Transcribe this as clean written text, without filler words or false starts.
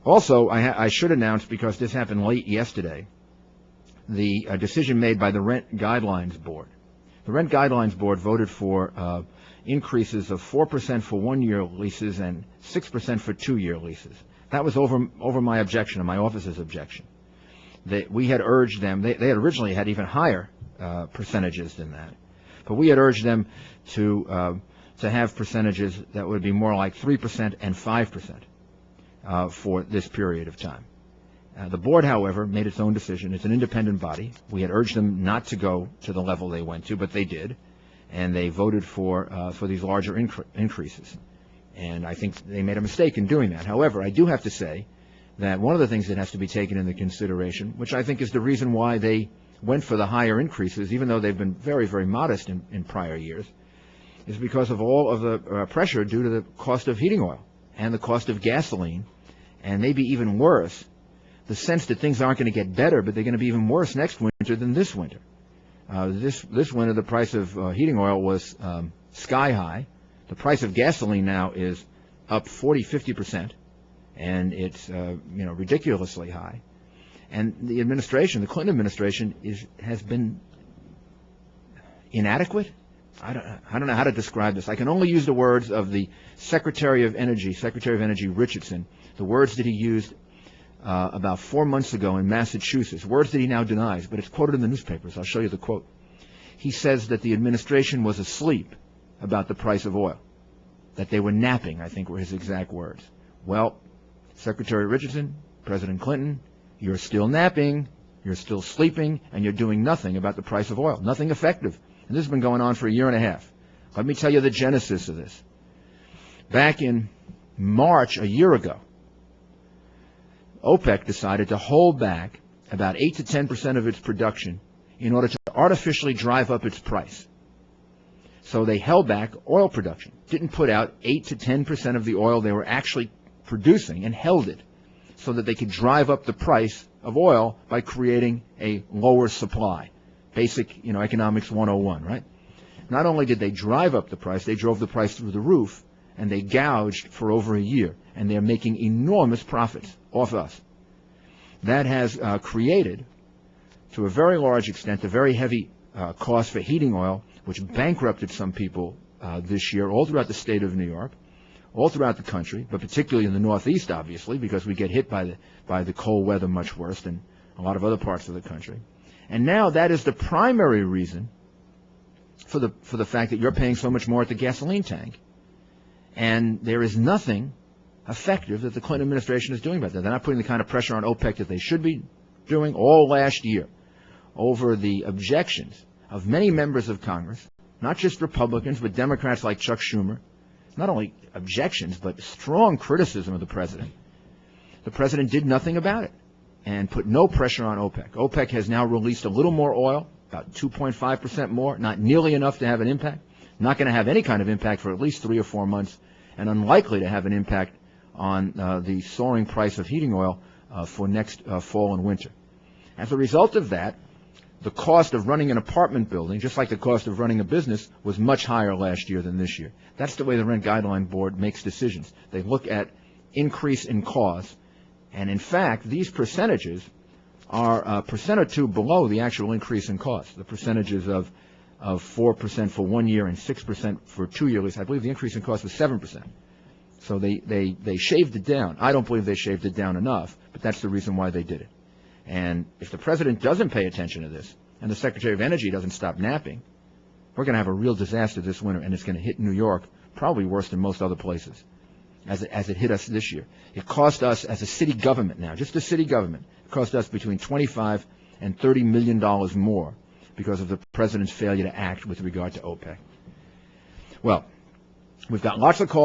Also, I should announce, because this happened late yesterday, the decision made by the Rent Guidelines Board. The Rent Guidelines Board voted for increases of 4% for one-year leases and 6% for two-year leases. That was over my objection, and my office's objection. We had urged them, they had originally had even higher percentages than that, but we had urged them to have percentages that would be more like 3% and 5% for this period of time. The board, however, made its own decision. It's an independent body. We had urged them not to go to the level they went to, but they did, and they voted for these larger increases. And I think they made a mistake in doing that. However, I do have to say that one of the things that has to be taken into consideration, which I think is the reason why they went for the higher increases, even though they've been very, very modest in prior years, is because of all of the pressure due to the cost of heating oil and the cost of gasoline, and maybe even worse, the sense that things aren't going to get better, but they're going to be even worse next winter than this winter. This winter, the price of heating oil was sky high. The price of gasoline now is up 40–50%, and it's ridiculously high. And the administration, the Clinton administration, has been inadequate. I don't know how to describe this. I can only use the words of the Secretary of Energy Richardson, the words that he used about 4 months ago in Massachusetts, words that he now denies, but it's quoted in the newspapers. I'll show you the quote. He says that the administration was asleep about the price of oil, that they were napping, I think were his exact words. Well, Secretary Richardson, President Clinton, you're still napping, you're still sleeping, and you're doing nothing about the price of oil, nothing effective. And this has been going on for a year and a half. Let me tell you the genesis of this. Back in March, a year ago, OPEC decided to hold back about 8 to 10% of its production in order to artificially drive up its price. So they held back oil production, didn't put out 8 to 10% of the oil they were actually producing, and held it so that they could drive up the price of oil by creating a lower supply. Basic, economics 101, right? Not only did they drive up the price, they drove the price through the roof, and they gouged for over a year, and they're making enormous profits off us. That has created, to a very large extent, a very heavy cost for heating oil, which bankrupted some people this year all throughout the state of New York, all throughout the country, but particularly in the Northeast, obviously, because we get hit by the cold weather much worse than a lot of other parts of the country. And now that is the primary reason for the fact that you're paying so much more at the gasoline tank. And there is nothing effective that the Clinton administration is doing about that. They're not putting the kind of pressure on OPEC that they should be doing. All last year, over the objections of many members of Congress, not just Republicans, but Democrats like Chuck Schumer, not only objections, but strong criticism of the president. The president did nothing about it and put no pressure on OPEC. OPEC has now released a little more oil, about 2.5% more, not nearly enough to have an impact, not going to have any kind of impact for at least 3 or 4 months, and unlikely to have an impact on the soaring price of heating oil for next fall and winter. As a result of that, the cost of running an apartment building, just like the cost of running a business, was much higher last year than this year. That's the way the Rent Guideline Board makes decisions. They look at increase in cost, and in fact, these percentages are a percent or two below the actual increase in cost. The percentages of 4% for 1 year and 6% for 2 years. I believe the increase in cost was 7%. So they shaved it down. I don't believe they shaved it down enough, but that's the reason why they did it. And if the president doesn't pay attention to this, and the Secretary of Energy doesn't stop napping, we're going to have a real disaster this winter, and it's going to hit New York probably worse than most other places, as it hit us this year. It cost us, as a city government now, just a city government, it cost us between $25 and $30 million more because of the president's failure to act with regard to OPEC. Well, we've got lots of calls.